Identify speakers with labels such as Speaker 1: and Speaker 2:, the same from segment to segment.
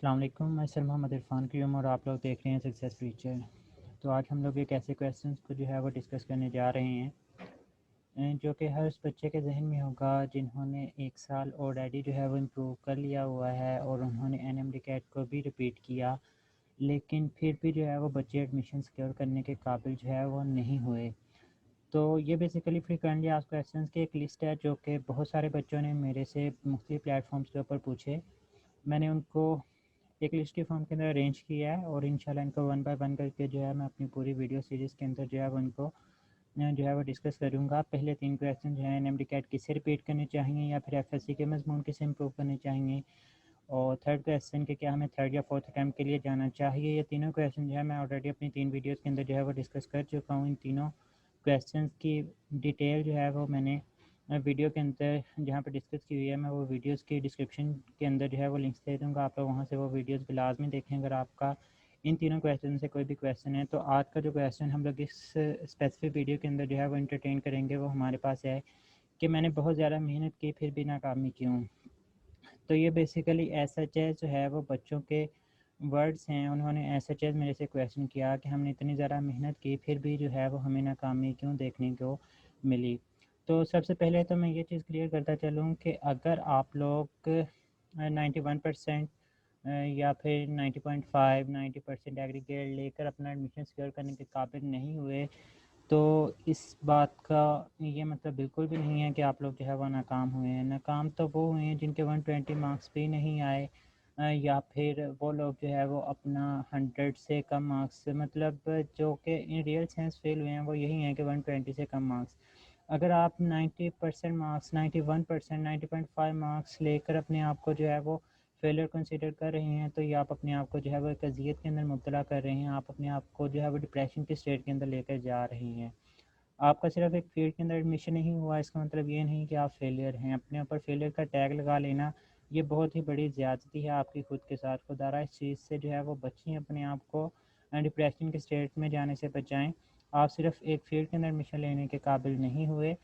Speaker 1: السلام علیکم، میں سر محمد عرفان کی اور آپ لوگ دیکھ رہے ہیں سکسیس فیچر۔ تو آج ہم لوگ ایک ایسے کویسچنس کو جو ہے وہ ڈسکس کرنے جا رہے ہیں جو کہ ہر اس بچے کے ذہن میں ہوگا جنہوں نے ایک سال آلریڈی جو ہے وہ امپروو کر لیا ہوا ہے اور انہوں نے این ایم ڈی کیٹ کو بھی ریپیٹ کیا، لیکن پھر بھی جو ہے وہ بچے ایڈمیشن سیکیور کرنے کے قابل جو ہے وہ نہیں ہوئے۔ تو یہ بیسیکلی فریکوینٹلی آسکڈ کویسچنس کی ایک لسٹ ہے جو کہ بہت سارے بچوں نے میرے سے مختلف پلیٹ فارمس کے اوپر پوچھے۔ میں نے ان کو ایک لسٹ کے فارم کے اندر ارینج کیا ہے اور انشاءاللہ ان کو 1 بائی 1 کر کے جو ہے میں اپنی پوری ویڈیو سیریز کے اندر جو ہے وہ ان کو جو ہے وہ ڈسکس کروں گا۔ پہلے 3 کویسچن جو ہیں این ایم ڈی کیٹ کسے ریپیٹ کرنے چاہیے یا پھر ایف ایس سی کے مضمون کسے امپروو کرنے چاہیے، اور تھرڈ کویسچن کہ کیا ہمیں تھرڈ یا فورتھ اٹیمپٹ کے لیے جانا چاہیے۔ یہ تینوں کویسچن جو ہے میں آلریڈی اپنی 3 ویڈیوز کے اندر جو ہے وہ ڈسکس کر چکا ہوں۔ ان تینوں کویسچنس کی ڈیٹیل جو ہے وہ میں نے ویڈیو کے اندر جہاں پہ ڈسکس کی ہوئی ہے میں وہ ویڈیوز کی ڈسکرپشن کے اندر جو ہے وہ لنکس دے دوں گا، آپ لوگ وہاں سے وہ ویڈیوز بھی لازمی دیکھیں اگر آپ کا ان تینوں کویسچن سے کوئی بھی کویسچن ہے۔ تو آج کا جو کویسچن ہم لوگ اس اسپیسیفک ویڈیو کے اندر جو ہے وہ انٹرٹین کریں گے وہ ہمارے پاس ہے کہ میں نے بہت زیادہ محنت کی پھر بھی ناکامی کیوں۔ تو یہ بیسیکلی ایس ایچ ایس جو ہے وہ بچوں کے ورڈز ہیں، انہوں نے ایس ایچ ایس میرے سے کویسچن کیا کہ ہم نے اتنی زیادہ محنت کی پھر بھی جو ہے وہ ہمیں ناکامی کیوں دیکھنے کو ملی۔ تو سب سے پہلے تو میں یہ چیز کلیئر کرتا چلوں کہ اگر آپ لوگ 91% یا پھر 90.5 90% ایگریگیٹ لے کر اپنا ایڈمیشن سیکیور کرنے کے قابل نہیں ہوئے تو اس بات کا یہ مطلب بالکل بھی نہیں ہے کہ آپ لوگ جو ہے وہ ناکام ہوئے ہیں۔ ناکام تو وہ ہوئے ہیں جن کے 120 مارکس بھی نہیں آئے، یا پھر وہ لوگ جو ہے وہ اپنا 100 سے کم مارکس مطلب جو کہ ان ریئل سینس فیل ہوئے ہیں وہ یہی ہیں کہ 120 سے کم مارکس۔ اگر آپ 90% مارکس 91% 90.5 مارکس لے کر اپنے آپ کو جو ہے وہ فیلر کنسیڈر کر رہے ہیں تو یہ آپ اپنے آپ کو جو ہے وہ ایک اذیت کے اندر مبتلا کر رہے ہیں، آپ اپنے آپ کو جو ہے وہ ڈپریشن کی اسٹیٹ کے اندر لے کر جا رہے ہیں۔ آپ کا صرف ایک فیلڈ کے اندر ایڈمیشن نہیں ہوا اس کا مطلب یہ نہیں کہ آپ فیلئر ہیں۔ اپنے اوپر فیلئر کا ٹیگ لگا لینا یہ بہت ہی بڑی زیادتی ہے آپ کی خود کے ساتھ۔ خدا اس چیز سے جو ہے وہ بچیں، اپنے آپ کو ڈپریشن کے اسٹیٹ میں جانے سے بچائیں۔ آپ صرف ایک فیلڈ کے اندر ایڈمیشن لینے کے قابل نہیں ہوئے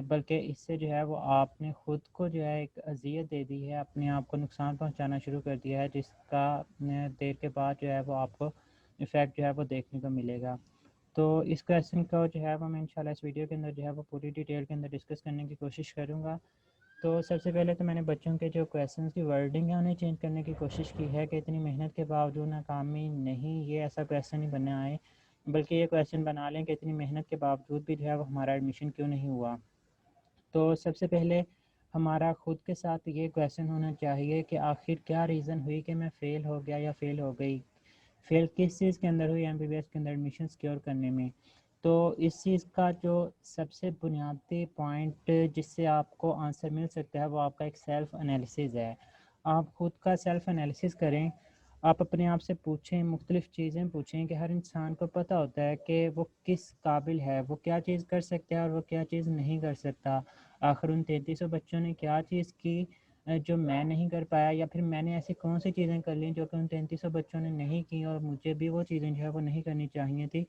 Speaker 1: بلکہ اس سے جو ہے وہ آپ نے خود کو جو ہے ایک اذیت دے دی ہے، اپنے آپ کو نقصان پہنچانا شروع کر دیا ہے جس کا دیر کے بعد جو ہے وہ آپ کو ایفیکٹ جو ہے وہ دیکھنے کو ملے گا۔ تو اس کویسچن کو جو ہے وہ میں انشاءاللہ اس ویڈیو کے اندر جو ہے وہ پوری ڈیٹیل کے اندر ڈسکس کرنے کی کوشش کروں گا۔ تو سب سے پہلے تو میں نے بچوں کے جو کویسچنس کی ورڈنگ ہے انہیں چینج کرنے کی کوشش کی ہے کہ اتنی محنت کے باوجود ناکامی نہیں، یہ ایسا کویسچن ہی بنا آئے بلکہ یہ کویسچن بنا لیں کہ اتنی محنت کے باوجود بھی جو ہے وہ ہمارا ایڈمیشن کیوں نہیں ہوا۔ تو سب سے پہلے ہمارا خود کے ساتھ یہ کویسچن ہونا چاہیے کہ آخر کیا ریزن ہوئی کہ میں فیل ہو گیا یا فیل ہو گئی، فیل کس چیز کے اندر ہوئی ایم بی بی ایس کے اندر ایڈمیشن سیکیور کرنے میں۔ تو اس چیز کا جو سب سے بنیادی پوائنٹ جس سے آپ کو آنسر مل سکتا ہے وہ آپ کا ایک سیلف انالیسز ہے۔ آپ خود کا سیلف انالیسز کریں، آپ اپنے آپ سے پوچھیں، مختلف چیزیں پوچھیں کہ ہر انسان کو پتہ ہوتا ہے کہ وہ کس قابل ہے، وہ کیا چیز کر سکتا ہے اور وہ کیا چیز نہیں کر سکتا۔ آخر ان 3300 بچوں نے کیا چیز کی جو میں نہیں کر پایا، یا پھر میں نے ایسی کون سی چیزیں کر لیں جو کہ ان 3300 بچوں نے نہیں کی اور مجھے بھی وہ چیزیں جو ہے وہ نہیں کرنی چاہیے تھی۔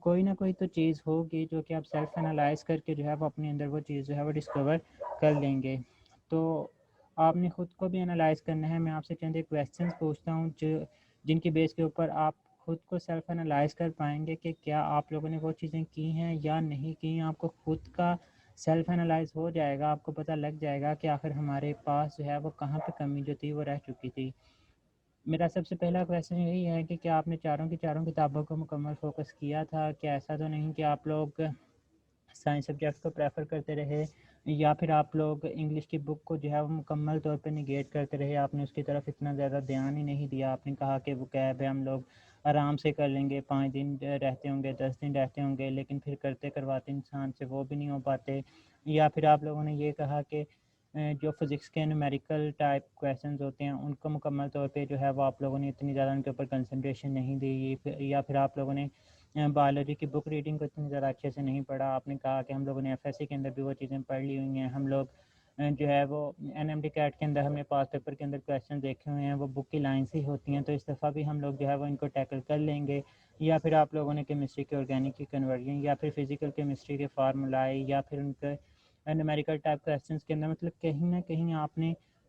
Speaker 1: کوئی نہ کوئی تو چیز ہوگی جو کہ آپ سیلف انالائز کر کے جو ہے وہ اپنے اندر وہ چیز جو ہے وہ ڈسکور کر لیں گے۔ تو آپ نے خود کو بھی انالائز کرنا ہے۔ میں آپ سے چند ایک کویسچنس پوچھتا ہوں جن کی بیس کے اوپر آپ خود کو سیلف انالائز کر پائیں گے کہ کیا آپ لوگوں نے وہ چیزیں کی ہیں یا نہیں کی ہیں۔ آپ کو خود کا سیلف انالائز ہو جائے گا، آپ کو پتہ لگ جائے گا کہ آخر ہمارے پاس جو ہے وہ کہاں پہ کمی جو تھی وہ رہ چکی تھی۔ میرا سب سے پہلا کویسچن یہی ہے کہ کیا آپ نے چاروں کی چاروں کتابوں کو مکمل فوکس کیا تھا؟ کیا ایسا تو نہیں کہ آپ لوگ سائنس سبجیکٹ کو پریفر کرتے رہے یا پھر آپ لوگ انگلش کی بک کو جو ہے وہ مکمل طور پہ نگیٹ کرتے رہے، آپ نے اس کی طرف اتنا زیادہ دھیان ہی نہیں دیا، آپ نے کہا کہ وہ کیب ہے ہم لوگ آرام سے کر لیں گے، 5 دن رہتے ہوں گے 10 دن رہتے ہوں گے، لیکن پھر کرتے کرواتے انسان سے وہ بھی نہیں ہو پاتے۔ یا پھر آپ لوگوں نے یہ کہا کہ جو فزکس کے نومیریکل ٹائپ کویسچنز ہوتے ہیں ان کو مکمل طور پہ جو ہے وہ آپ لوگوں نے اتنی زیادہ ان کے اوپر کنسنٹریشن نہیں دی، یا پھر آپ لوگوں نے بایولوجی کی بک ریڈنگ کو اتنی زیادہ اچھے سے نہیں پڑھا۔ آپ نے کہا کہ ہم لوگوں نے ایف ایس سی کے اندر بھی وہ چیزیں پڑھ لی ہوئی ہیں، ہم لوگ جو ہے وہ این ایم ڈی کیٹ کے اندر ہم نے پاس پیپر کے اندر کویسچن دیکھے ہوئے ہیں، وہ بک کی لائنس ہی ہوتی ہیں، تو اس دفعہ بھی ہم لوگ جو ہے وہ ان کو ٹیکل کر لیں گے۔ یا پھر آپ لوگوں نے کیمسٹری کی آرگینک کی کنورژن یا پھر فزیکل کیمسٹری کے فارمولائی یا پھر ان کے نومیریکل ٹائپ کویسچنس کے اندر مطلب کہیں نہ کہیں آپ نے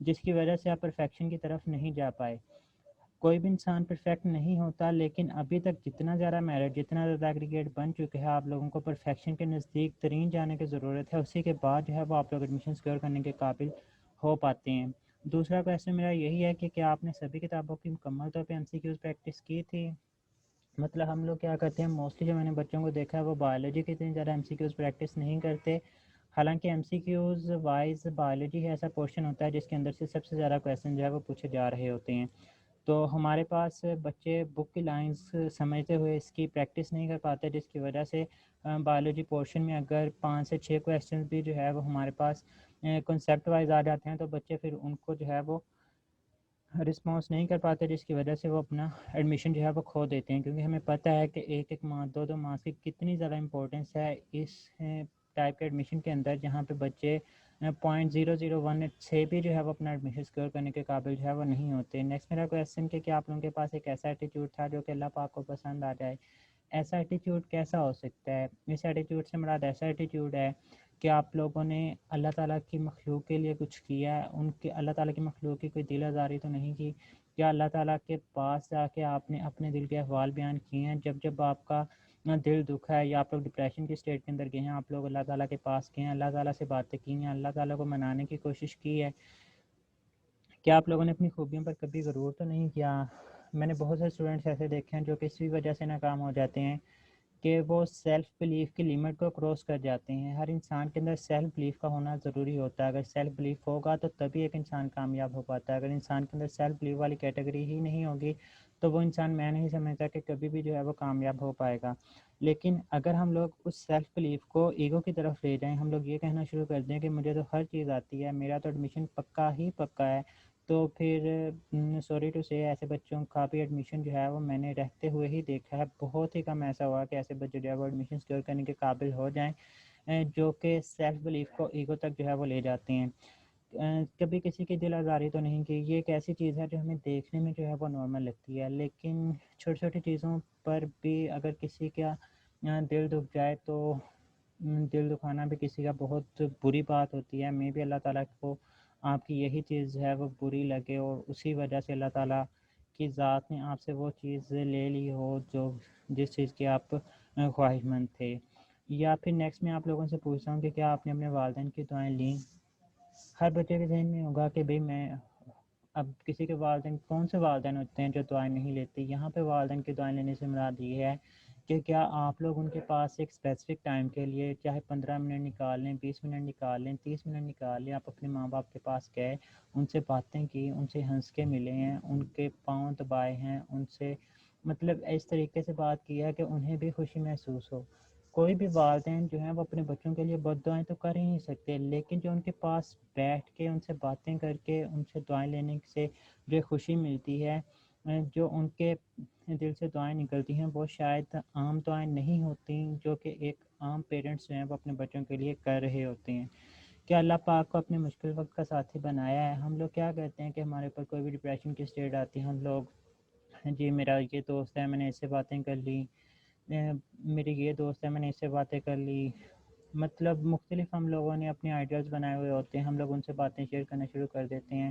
Speaker 1: جس کی وجہ سے آپ پرفیکشن کی طرف نہیں جا پائے۔ کوئی بھی انسان پرفیکٹ نہیں ہوتا، لیکن ابھی تک جتنا زیادہ میرٹ، جتنا زیادہ ایگریگیٹ بن چکے ہیں، آپ لوگوں کو پرفیکشن کے نزدیک ترین جانے کی ضرورت ہے، اسی کے بعد جو ہے وہ آپ لوگ ایڈمیشن سیکور کرنے کے قابل ہو پاتے ہیں۔ دوسرا کویسچن میرا یہی ہے کہ کیا آپ نے سبھی کتابوں کی مکمل طور پہ ایم سی کیوز پریکٹس کی تھی؟ مطلب ہم لوگ کیا کرتے ہیں موسٹلی، جو میں نے بچوں کو دیکھا ہے وہ بایولوجی کی اتنی زیادہ ایم سی کیوز پریکٹس نہیں کرتے، حالانکہ M C Qs wise biology ہے ایسا پورشن ہوتا ہے جس کے اندر سے سب سے زیادہ کویسچن جو ہے وہ پوچھے جا رہے ہوتے ہیں، تو ہمارے پاس بچے بک کی لائنز سمجھتے ہوئے اس کی پریکٹس نہیں کر پاتے، جس کی وجہ سے بایولوجی پورشن میں اگر 5 سے 6 کویسچنز بھی جو ہے وہ ہمارے پاس کنسیپٹ وائز آ جاتے ہیں تو بچے پھر ان کو جو ہے وہ رسپانس نہیں کر پاتے، جس کی وجہ سے وہ اپنا ایڈمیشن جو ہے وہ کھو دیتے ہیں، کیونکہ ہمیں پتہ ہے کہ ایک ایک مارکس، دو دو مارکس کی کتنی زیادہ امپورٹنس ہے اس ٹائپ کے ایڈمیشن کے اندر، جہاں پہ بچے 0.001 سے بھی جو ہے وہ اپنا ایڈمیشن سیکور کرنے کے قابل جو ہے وہ نہیں ہوتے۔ نیکسٹ میرا کویسچن کہ کیا آپ لوگوں کے پاس ایک ایسا ایٹیٹیوڈ تھا جو کہ اللہ پاک کو پسند آ جائے؟ ایسا ایٹیٹیوڈ کیسا ہو سکتا ہے؟ اس ایٹیٹیوڈ سے مراد ایسا ایٹیٹیوڈ ہے کہ آپ لوگوں نے اللہ تعالیٰ کی مخلوق کے لیے کچھ کیا ہے، ان کے اللہ تعالیٰ کی مخلوق کی کوئی دل آزاری تو نہیں کی، یا اللہ تعالیٰ کے پاس جا کے آپ نے اپنے دل کے احوال بیان کیے ہیں، جب جب آپ کا دل دکھا ہے یا آپ لوگ ڈپریشن کی اسٹیٹ کے اندر گئے ہیں، آپ لوگ اللہ تعالیٰ کے پاس گئے ہیں، اللہ تعالیٰ سے باتیں کی ہیں، اللہ تعالیٰ کو منانے کی کوشش کی ہے؟ کیا آپ لوگوں نے اپنی خوبیوں پر کبھی غرور تو نہیں کیا؟ میں نے بہت سے اسٹوڈنٹس ایسے دیکھے ہیں جو کہ اسی وجہ سے ناکام ہو جاتے ہیں کہ وہ سیلف بلیف کی لیمٹ کو کراس کر جاتے ہیں۔ ہر انسان کے اندر سیلف بلیف کا ہونا ضروری ہوتا ہے، اگر سیلف بلیف ہوگا تو تبھی ایک انسان کامیاب ہو پاتا ہے، اگر انسان کے اندر سیلف بلیف والی کیٹیگری ہی نہیں ہوگی تو وہ انسان، میں نہیں سمجھتا کہ کبھی بھی جو ہے وہ کامیاب ہو پائے گا۔ لیکن اگر ہم لوگ اس سیلف بلیف کو ایگو کی طرف لے جائیں، ہم لوگ یہ کہنا شروع کر دیں کہ مجھے تو ہر چیز آتی ہے، میرا تو ایڈمیشن پکا ہی پکا ہے، تو پھر سوری ٹو سے ایسے بچوں کا بھی ایڈمیشن جو ہے وہ میں نے رہتے ہوئے ہی دیکھا ہے، بہت ہی کم ایسا ہوا کہ ایسے بچے جو ہے وہ ایڈمیشن سیکور کرنے کے قابل ہو جائیں جو کہ سیلف بلیف کو ایگو تک جو ہے وہ لے جاتے ہیں۔ کبھی کسی کی دل آزاری تو نہیں کی، یہ ایک ایسی چیز ہے جو ہمیں دیکھنے میں جو ہے وہ نارمل لگتی ہے، لیکن چھوٹی چھوٹی چیزوں پر بھی اگر کسی کا دل دکھ جائے تو دل دکھانا بھی کسی کا بہت بری بات ہوتی ہے۔ میں بھی اللہ تعالیٰ کو آپ کی یہی چیز ہے وہ بری لگے اور اسی وجہ سے اللہ تعالیٰ کی ذات نے آپ سے وہ چیز لے لی ہو جو جس چیز کے آپ خواہش مند تھے۔ یا پھر نیکسٹ میں آپ لوگوں سے پوچھتا ہوں کہ کیا آپ نے اپنے والدین کی دعائیں لیں؟ ہر بچے کے ذہن میں ہوگا کہ بھئی میں، اب کسی کے والدین، کون سے والدین ہوتے ہیں جو دعائیں نہیں لیتے؟ یہاں پہ والدین کی دعائیں لینے سے مراد یہ ہے کہ کیا آپ لوگ ان کے پاس ایک اسپیسیفک ٹائم کے لیے، چاہے 15 منٹ نکال لیں، 20 منٹ نکال لیں، 30 منٹ نکال لیں، آپ اپنے ماں باپ کے پاس گئے، ان سے باتیں کی، ان سے ہنس کے ملے ہیں، ان کے پاؤں دبائے ہیں، ان سے مطلب اس طریقے سے بات کی ہے کہ انہیں بھی خوشی محسوس ہو؟ کوئی بھی والدین جو ہیں وہ اپنے بچوں کے لیے بد دعائیں تو کر ہی نہیں سکتے، لیکن جو ان کے پاس بیٹھ کے ان سے باتیں کر کے ان سے دعائیں لینے سے جو خوشی ملتی ہے، جو ان کے دل سے دعائیں نکلتی ہیں، وہ شاید عام دعائیں نہیں ہوتی جو کہ ایک عام پیرنٹس جو ہیں وہ اپنے بچوں کے لیے کر رہے ہوتے ہیں۔ کیا اللہ پاک کو اپنے مشکل وقت کا ساتھی بنایا ہے؟ ہم لوگ کیا کہتے ہیں کہ ہمارے اوپر کوئی بھی ڈپریشن کی اسٹیٹ آتی ہے، ہم لوگ، جی میرا یہ دوست ہے میں نے اس سے باتیں کر لی، میری یہ دوست ہے میں نے اس سے باتیں کر لی، مطلب مختلف ہم لوگوں نے اپنے آئیڈیاز بنائے ہوئے ہوتے ہیں، ہم لوگ ان سے باتیں شیئر کرنا شروع کر دیتے ہیں۔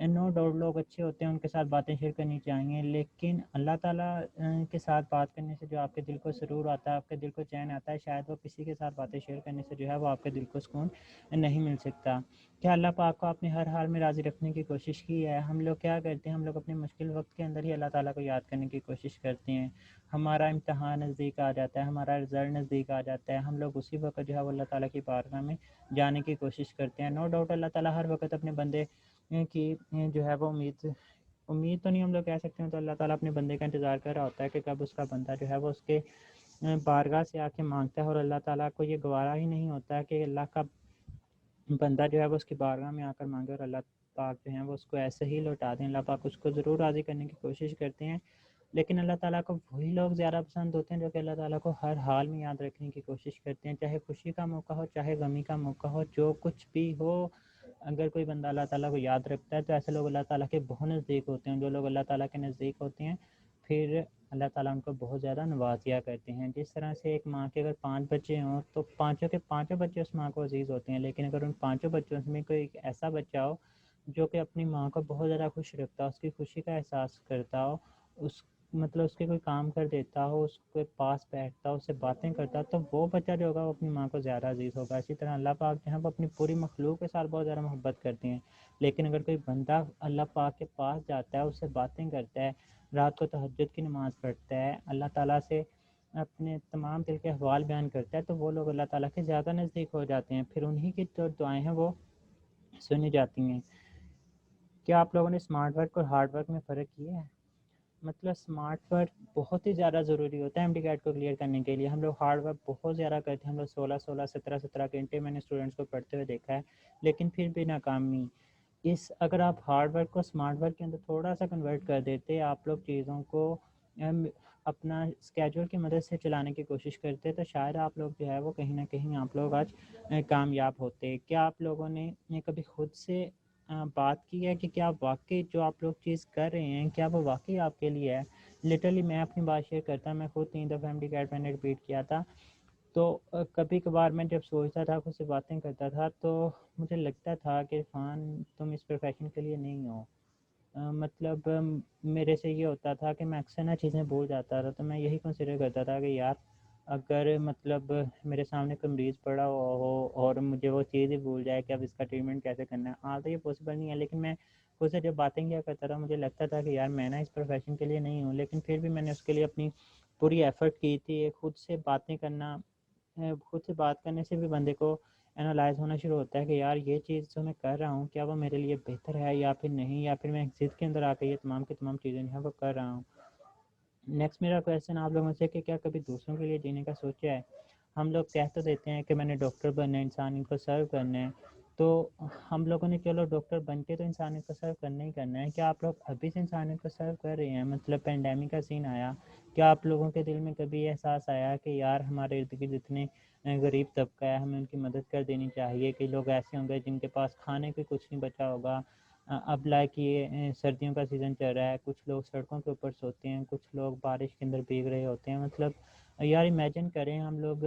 Speaker 1: نو ڈاؤٹ لوگ اچھے ہوتے ہیں، ان کے ساتھ باتیں شیئر کرنی چاہیے، لیکن اللہ تعالیٰ کے ساتھ بات کرنے سے جو آپ کے دل کو سرور آتا ہے، آپ کے دل کو چین آتا ہے، شاید وہ کسی کے ساتھ باتیں شیئر کرنے سے جو ہے وہ آپ کے دل کو سکون نہیں مل سکتا۔ کیا اللہ پاک کو آپ نے ہر حال میں راضی رکھنے کی کوشش کی ہے؟ ہم لوگ کیا کرتے ہیں، ہم لوگ اپنے مشکل وقت کے اندر ہی اللہ تعالیٰ کو یاد کرنے کی کوشش کرتے ہیں، ہمارا امتحان نزدیک آ جاتا ہے، ہمارا رزلٹ نزدیک آ جاتا ہے، ہم لوگ اسی وقت جو ہے وہ اللہ تعالیٰ کی بارگاہ میں جانے کی کوشش کرتے ہیں۔ نو ڈاؤٹ اللہ تعالیٰ ہر وقت اپنے بندے کی جو ہے وہ امید تو نہیں ہم لوگ کہہ سکتے ہیں، تو اللہ تعالیٰ اپنے بندے کا انتظار کر رہا ہوتا ہے کہ کب اس کا بندہ جو ہے وہ اس کے بارگاہ سے آ کے مانگتا ہے، اور اللہ تعالیٰ کو یہ گوارا ہی نہیں ہوتا کہ اللہ کا بندہ جو ہے وہ اس کی بارگاہ میں آ کر مانگے اور اللہ پاک جو ہے وہ اس کو ایسے ہی لوٹا دیں۔ اللہ پاک اس کو ضرور راضی کرنے کی کوشش کرتے ہیں، لیکن اللہ تعالیٰ کو وہی لوگ زیادہ پسند ہوتے ہیں جو کہ اللہ تعالیٰ کو ہر حال میں یاد رکھنے کی کوشش کرتے ہیں، چاہے خوشی کا موقع ہو، چاہے غمی کا موقع ہو، جو کچھ بھی ہو، اگر کوئی بندہ اللہ تعالیٰ کو یاد رکھتا ہے تو ایسے لوگ اللہ تعالیٰ کے بہت نزدیک ہوتے ہیں۔ جو لوگ اللہ تعالیٰ کے نزدیک ہوتے ہیں پھر اللہ تعالیٰ ان کو بہت زیادہ نواز دیا کرتے ہیں. جس طرح سے ایک ماں کے اگر 5 بچے ہوں تو پانچوں کے پانچوں بچے اس ماں کو عزیز ہوتے ہیں، لیکن اگر ان 5 بچوں میں کوئی ایک ایسا بچہ ہو جو کہ اپنی ماں کو بہت زیادہ خوش رکھتا ہو، اس کی خوشی کا احساس کرتا ہو، اس مطلب اس کے کوئی کام کر دیتا ہو، اس کے پاس بیٹھتا ہو، اس سے باتیں کرتا ہو، تو وہ بچہ جو ہوگا وہ اپنی ماں کو زیادہ عزیز ہوگا. اسی طرح اللہ پاک جو ہے وہ اپنی پوری مخلوق کے ساتھ بہت زیادہ محبت کرتے ہیں، لیکن اگر کوئی بندہ اللہ پاک کے پاس جاتا ہے، اس سے باتیں کرتا ہے، رات کو تہجد کی نماز پڑھتا ہے، اللہ تعالیٰ سے اپنے تمام دل کے احوال بیان کرتا ہے، تو وہ لوگ اللہ تعالیٰ کے زیادہ نزدیک ہو جاتے ہیں، پھر انہی کی جو دعائیں ہیں وہ سنی جاتی ہیں. کیا آپ لوگوں نے اسمارٹ ورک اور ہارڈ ورک میں فرق کیا ہے؟ مطلب اسمارٹ ورک بہت ہی زیادہ ضروری ہوتا ہے ایم ڈی کیٹ کو کلیئر کرنے کے لیے. ہم لوگ ہارڈ ورک بہت زیادہ کرتے ہیں، ہم لوگ 16 گھنٹے میں نے اسٹوڈنٹس کو پڑھتے ہوئے دیکھا ہے، لیکن پھر بھی ناکامی. اگر آپ ہارڈ ورک کو اسمارٹ ورک کے اندر تھوڑا سا کنورٹ کر دیتے، آپ لوگ چیزوں کو اپنا اسکیجول کی مدد سے چلانے کی کوشش کرتے، تو شاید آپ لوگ جو ہے وہ کہیں نہ کہیں آپ لوگ آج کامیاب ہوتے. کیا آپ لوگوں نے کبھی خود سے بات کی ہے کہ کیا واقعی جو آپ لوگ چیز کر رہے ہیں کیا وہ واقعی آپ کے لیے ہے؟ لٹرلی میں اپنی بات شیئر کرتا ہوں، میں خود 3 دفعہ ایم ڈی کیٹ میں نے رپیٹ کیا تھا. تو کبھی کبھار میں جب سوچتا تھا، خود سے باتیں کرتا تھا، تو مجھے لگتا تھا کہ عرفان تم اس پروفیشن کے لیے نہیں ہو. مطلب میرے سے یہ ہوتا تھا کہ میں اکثر نہ چیزیں بھول جاتا تھا، تو میں یہی کنسیڈر کرتا تھا کہ یار اگر مطلب میرے سامنے کوئی مریض پڑا ہو اور مجھے وہ چیز ہی بھول جائے کہ اب اس کا ٹریٹمنٹ کیسے کرنا ہے، تو یہ پاسبل نہیں ہے. لیکن میں خود سے جب باتیں کیا کرتا تھا، مجھے لگتا تھا کہ یار میں نا اس پروفیشن کے لیے نہیں ہوں، لیکن پھر بھی میں نے اس کے لیے اپنی پوری ایفرٹ کی تھی. خود سے باتیں کرنا، خود سے بات کرنے سے بھی بندے کو انالائز ہونا شروع ہوتا ہے کہ یار یہ چیز جو میں کر رہا ہوں کیا وہ میرے لیے بہتر ہے یا پھر نہیں، یا پھر میں ایک ضد کے اندر آ کے یہ تمام کی تمام چیزیں جو ہیں وہ کر رہا ہوں. نیکسٹ میرا کویشچن آپ لوگوں سے کہ کیا کبھی دوسروں کے لیے جینے کا سوچا ہے؟ ہم لوگ کہہ تو دیتے ہیں کہ میں نے ڈاکٹر بننا ہے، انسان کو سرو کرنا ہے، تو ہم لوگوں نے چلو ڈاکٹر بن کے تو انسانیت کو سرو کرنا ہی کرنا ہے. کیا آپ لوگ ابھی سے انسانیت کو سرو کر رہے ہیں؟ مطلب پینڈیمک کا سین آیا، کیا آپ لوگوں کے دل میں کبھی احساس آیا کہ یار ہمارے ارد گرد جتنے غریب طبقہ ہے ہمیں ان کی مدد کر دینی چاہیے؟ کہ لوگ ایسے ہوں گے جن کے پاس کھانے کے کچھ نہیں بچا ہوگا. اب لائک یہ سردیوں کا سیزن چل رہا ہے، کچھ لوگ سڑکوں کے اوپر سوتے ہیں، کچھ لوگ بارش کے اندر بھیگ رہے ہوتے ہیں. مطلب یار امیجن کریں ہم لوگ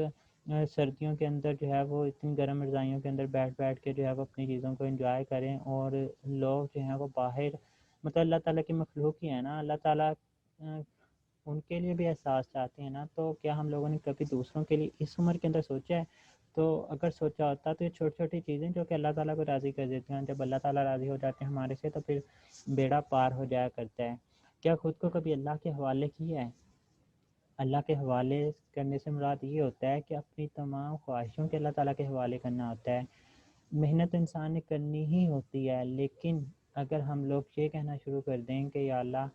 Speaker 1: سردیوں کے اندر جو ہے وہ اتنی گرم رضائیوں کے اندر بیٹھ کے جو ہے وہ اپنی چیزوں کو انجوائے کریں، اور لوگ جو ہیں وہ باہر مطلب اللہ تعالیٰ کی مخلوق ہی ہے نا، اللہ تعالیٰ ان کے لیے بھی احساس چاہتے ہیں نا. تو کیا ہم لوگوں نے کبھی دوسروں کے لیے اس عمر کے اندر سوچا ہے؟ تو اگر سوچا ہوتا تو یہ چھوٹی چھوٹی چیزیں جو کہ اللہ تعالیٰ کو راضی کر دیتی ہیں، جب اللہ تعالیٰ راضی ہو جاتے ہیں ہمارے سے تو پھر بیڑا پار ہو جایا کرتا ہے. کیا خود کو کبھی اللہ کے حوالے کیا ہے؟ اللہ کے حوالے کرنے سے مراد یہ ہوتا ہے کہ اپنی تمام خواہشوں کے اللہ تعالیٰ کے حوالے کرنا ہوتا ہے. محنت انسان نے کرنی ہی ہوتی ہے، لیکن اگر ہم لوگ یہ کہنا شروع کر دیں کہ یا اللہ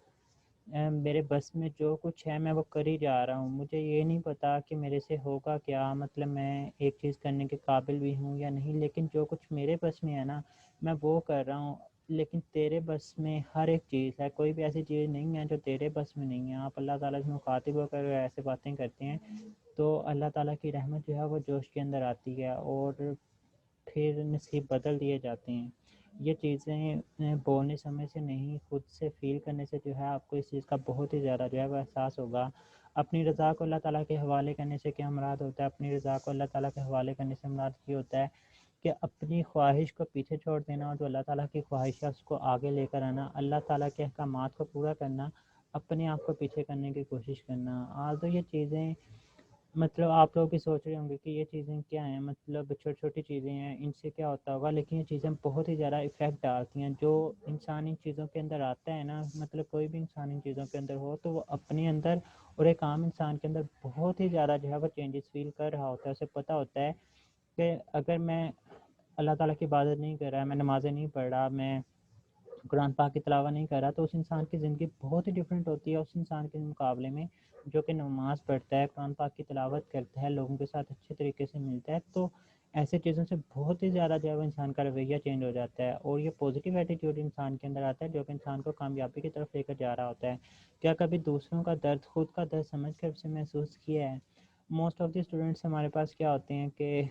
Speaker 1: میرے بس میں جو کچھ ہے میں وہ کر ہی جا رہا ہوں، مجھے یہ نہیں پتا کہ میرے سے ہوگا کیا، مطلب میں ایک چیز کرنے کے قابل بھی ہوں یا نہیں، لیکن جو کچھ میرے بس میں ہے نا میں وہ کر رہا ہوں. لیکن تیرے بس میں ہر ایک چیز ہے، کوئی بھی ایسی چیز نہیں ہے جو تیرے بس میں نہیں ہے. آپ اللہ تعالیٰ سے مخاطب ہو کر ایسے باتیں کرتے ہیں تو اللہ تعالیٰ کی رحمت جو ہے وہ جوش کے اندر آتی ہے اور پھر نصیب بدل دیے جاتے ہیں. یہ چیزیں بولنے سمجھ سے نہیں، خود سے فیل کرنے سے جو ہے آپ کو اس چیز کا بہت ہی زیادہ جو ہے وہ احساس ہوگا. اپنی رضا کو اللہ تعالیٰ کے حوالے کرنے سے کیا مراد ہوتا ہے؟ اپنی رضا کو اللہ تعالیٰ کے حوالے کرنے سے مراد یہ ہوتا ہے کہ اپنی خواہش کو پیچھے چھوڑ دینا اور جو اللہ تعالیٰ کی خواہش ہے اس کو آگے لے کر آنا، اللہ تعالیٰ کے احکامات کو پورا کرنا، اپنے آپ کو پیچھے کرنے کی کوشش کرنا. تو یہ چیزیں مطلب آپ لوگ بھی سوچ رہے ہوں گے کہ یہ چیزیں کیا ہیں، مطلب چھوٹی چھوٹی چیزیں ہیں ان سے کیا ہوتا ہوگا، لیکن یہ چیزیں بہت ہی زیادہ افیکٹ ڈالتی ہیں. جو انسان ان چیزوں کے اندر آتا ہے نا، مطلب کوئی بھی انسان ان چیزوں کے اندر ہو تو وہ اپنے اندر اور ایک عام انسان کے اندر بہت ہی زیادہ جو ہے وہ چینجز فیل کر رہا ہوتا ہے. اسے پتہ ہوتا ہے کہ اگر میں اللہ تعالیٰ کی عبادت نہیں کر رہا، میں نمازیں نہیں پڑھ رہا، میں قرآن پاک کی تلاوت نہیں کر رہا، تو اس انسان کی زندگی بہت ہی ڈفرینٹ ہوتی ہے اس انسان کے مقابلے میں جو کہ نماز پڑھتا ہے، قرآن پاک کی تلاوت کرتا ہے، لوگوں کے ساتھ اچھے طریقے سے ملتا ہے. تو ایسے چیزوں سے بہت ہی زیادہ جو ہے وہ انسان کا رویہ چینج ہو جاتا ہے اور یہ پازیٹیو ایٹیٹیوڈ انسان کے اندر آتا ہے جو کہ انسان کو کامیابی کی طرف لے کر جا رہا ہوتا ہے. کیا کبھی دوسروں کا درد خود کا درد سمجھ کر اسے محسوس کیا ہے؟ موسٹ آف دی اسٹوڈنٹس ہمارے پاس کیا ہوتے ہیں کہ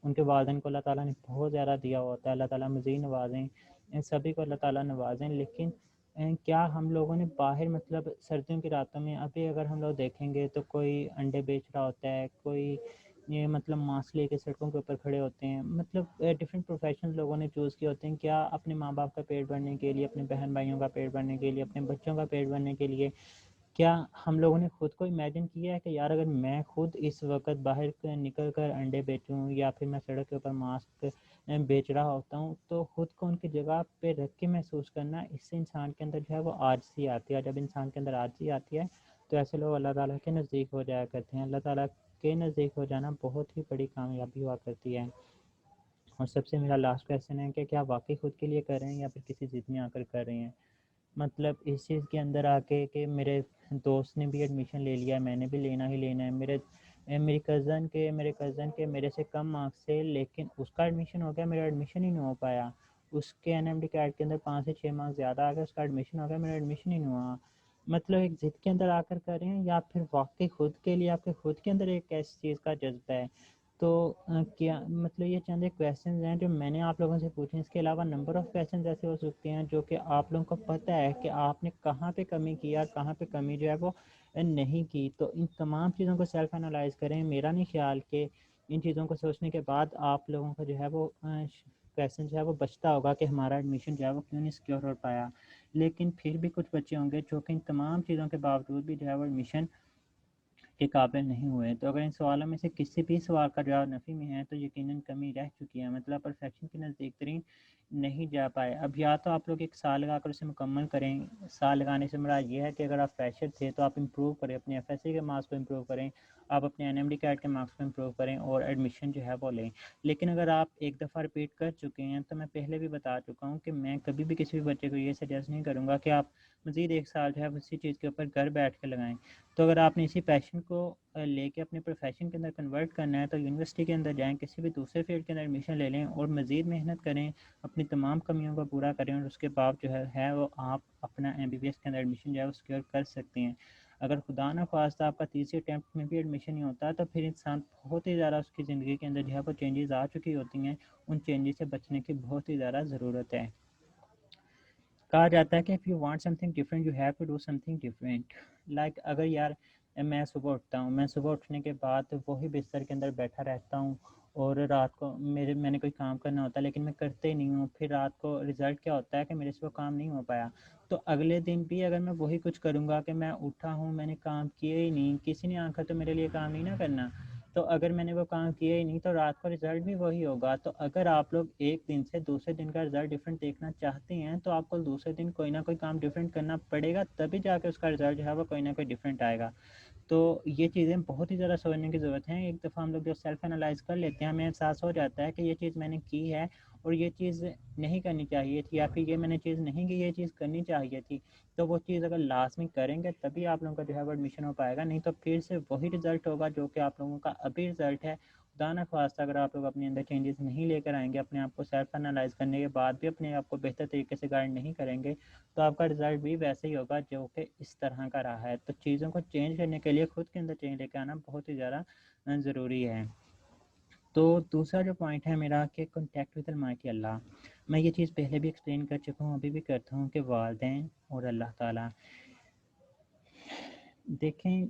Speaker 1: ان کے والدین کو اللہ تعالیٰ نے بہت زیادہ دیا ہوتا ہے، اللہ تعالیٰ مزید نوازیں، ان سبھی کو اللہ تعالیٰ نوازیں، لیکن کیا ہم لوگوں نے باہر مطلب سردیوں کی راتوں میں ابھی اگر ہم لوگ دیکھیں گے تو کوئی انڈے بیچ رہا ہوتا ہے، کوئی یہ مطلب ماسک لے کے سڑکوں کے اوپر کھڑے ہوتے ہیں، مطلب ڈفرینٹ پروفیشن لوگوں نے چوز کیے ہوتے ہیں، کیا اپنے ماں باپ کا پیٹ بھرنے کے لیے، اپنے بہن بھائیوں کا پیٹ بھرنے کے لیے، اپنے بچوں کا پیٹ بھرنے کے لیے. کیا ہم لوگوں نے خود کو امیجن کیا ہے کہ یار اگر میں خود اس وقت باہر نکل کر انڈے بیچوں یا پھر میں سڑک کے اوپر ماسک بیچ رہا ہوتا ہوں تو خود کو ان کی جگہ پہ رکھ کے محسوس کرنا، اس سے انسان کے اندر جو ہے وہ عاجزی آتی ہے. جب انسان کے اندر عاجزی آتی ہے تو ایسے لوگ اللہ تعالیٰ کے نزدیک ہو جایا کرتے ہیں. اللہ تعالیٰ کے نزدیک ہو جانا بہت ہی بڑی کامیابی ہوا کرتی ہے. اور سب سے میرا لاسٹ کویسچن ہے کہ کیا واقعی خود کے لیے کر رہے ہیں یا پھر کسی ضد میں آ کر کر رہے ہیں. مطلب اس چیز کے اندر آ کے کہ میرے دوست نے بھی ایڈمیشن لے لیا ہے، میں نے بھی لینا ہی لینا ہے، میری کزن کے میرے سے کم مارکس تھے لیکن اس کا ایڈمیشن ہو گیا، میرا ایڈمیشن ہی نہیں ہو پایا. اس کے این ایم ڈی کیٹ کے اندر 5 سے 6 مارکس زیادہ آ گئے، اس کا ایڈمیشن ہو گیا، میرا ایڈمیشن ہی نہیں ہوا. مطلب ایک ضد کے اندر آ کر کریں یا پھر واقعی خود کے لیے آپ کے خود کے اندر ایک ایسی چیز کا جذبہ ہے. تو کیا مطلب یہ چند ایک کویسچنز ہیں جو میں نے آپ لوگوں سے پوچھے. اس کے علاوہ نمبر آف کویسچنز ایسے ہو سکتے ہیں جو کہ آپ لوگوں کو پتہ ہے کہ آپ نے کہاں پہ کمی کیا، کہاں پہ کمی جو ہے وہ نہیں کی. تو ان تمام چیزوں کو سیلف انالائز کریں. میرا نہیں خیال کہ ان چیزوں کو سوچنے کے بعد آپ لوگوں کا جو ہے وہ کویسچن جو ہے وہ بچتا ہوگا کہ ہمارا ایڈمیشن جو ہے وہ کیوں نہیں سیکیور ہو پایا. لیکن پھر بھی کچھ بچے ہوں گے جو کہ ان تمام چیزوں کے باوجود بھی جو ہے وہ ایڈمیشن کے قابل نہیں ہوئے. تو اگر ان سوالوں میں سے کسی بھی سوال کا جواب نفی میں ہے تو یقیناً کمی رہ چکی ہے، مطلب پرفیکشن کے نزدیک ترین نہیں جا پائے. اب یا تو آپ لوگ ایک سال لگا کر اسے مکمل کریں. سال لگانے سے مراد یہ ہے کہ اگر آپ فریشر تھے تو آپ امپروو کریں، اپنے ایف ایس سی کے مارکس کو امپروو کریں، آپ اپنے این ایم ڈی کیٹ کے مارکس کو امپروو کریں اور ایڈمیشن جو ہے وہ لیں. لیکن اگر آپ ایک دفعہ رپیٹ کر چکے ہیں تو میں پہلے بھی بتا چکا ہوں کہ میں کبھی بھی کسی بھی بچے کو یہ سجیسٹ نہیں کروں گا کہ آپ مزید ایک سال جو ہے اسی چیز کے اوپر گھر بیٹھ کے لگائیں. تو اگر آپ نے اسی پیشن کو لے کے اپنے پروفیشن کے اندر کنورٹ کرنا ہے تو یونیورسٹی کے اندر جائیں، کسی بھی دوسرے فیلڈ کے اندر ایڈمیشن لے لیں اور مزید محنت کریں، اپنی تمام کمیوں کو پورا کریں اور اس کے بعد جو ہے وہ آپ اپنا ایم بی بی ایس کے اندر ایڈمیشن جو ہے وہ سیکیور کر سکتے ہیں. اگر خدا نہ خواستہ آپ کا تیسری اٹیمپٹ میں بھی ایڈمیشن نہیں ہوتا تو پھر انسان بہت ہی زیادہ اس کی زندگی کے اندر جو ہے وہ چینجز آ چکی ہوتی ہیں. ان چینجز سے بچنے کی بہت ہی زیادہ ضرورت ہے. کہا جاتا ہے کہ if you want something different you have to do something different. like اگر یار میں صبح اٹھتا ہوں، میں صبح اٹھنے کے بعد وہی بستر کے اندر بیٹھا رہتا ہوں اور رات کو میں نے کوئی کام کرنا ہوتا ہے لیکن میں کرتے ہی نہیں ہوں، پھر رات کو رزلٹ کیا ہوتا ہے کہ میرے سے وہ کام نہیں ہو پایا. تو اگلے دن بھی اگر میں وہی کچھ کروں گا کہ میں اٹھا ہوں، میں نے کام کیے ہی نہیں، کسی نے آنکھا تو میرے لیے کام نہیں نہ کرنا، تو اگر میں نے وہ کام کیا ہی نہیں تو رات کو رزلٹ بھی وہی ہوگا. تو اگر آپ لوگ ایک دن سے دوسرے دن کا رزلٹ ڈفرینٹ دیکھنا چاہتے ہیں تو آپ کو دوسرے دن کوئی نہ کوئی کام ڈفرینٹ کرنا پڑے گا، تبھی جا کے اس کا رزلٹ جو ہے وہ کوئی نہ کوئی ڈفرینٹ آئے گا. تو یہ چیزیں بہت ہی زیادہ سوچنے کی ضرورت ہے. ایک دفعہ ہم لوگ جو سیلف انالائز کر لیتے ہیں ہمیں احساس ہو جاتا ہے کہ یہ چیز میں نے کی ہے اور یہ چیز نہیں کرنی چاہیے تھی، یا پھر یہ میں نے چیز نہیں کی، یہ چیز کرنی چاہیے تھی. تو وہ چیز اگر لازمی کریں گے تبھی آپ لوگوں کا جو ہے وہ ایڈمیشن ہو پائے گا، نہیں تو پھر سے وہی رزلٹ ہوگا جو کہ آپ لوگوں کا ابھی رزلٹ ہے. خدا نہ خواستہ اگر آپ لوگ اپنے اندر چینجز نہیں لے کر آئیں گے، اپنے آپ کو سیلف انالائز کرنے کے بعد بھی اپنے آپ کو بہتر طریقے سے گائڈ نہیں کریں گے تو آپ کا رزلٹ بھی ویسے ہی ہوگا جو کہ اس طرح کا رہا ہے. تو چیزوں کو چینج کرنے کے لیے خود کے اندر چینج لے کے آنا بہت ہی زیادہ ضروری ہے. تو دوسرا جو پوائنٹ ہے میرا کہ کانٹیکٹ ود المائٹی اللہ. میں یہ چیز پہلے بھی ایکسپلین کر چکا ہوں، ابھی بھی کرتا ہوں کہ والدین اور اللہ تعالیٰ. دیکھیں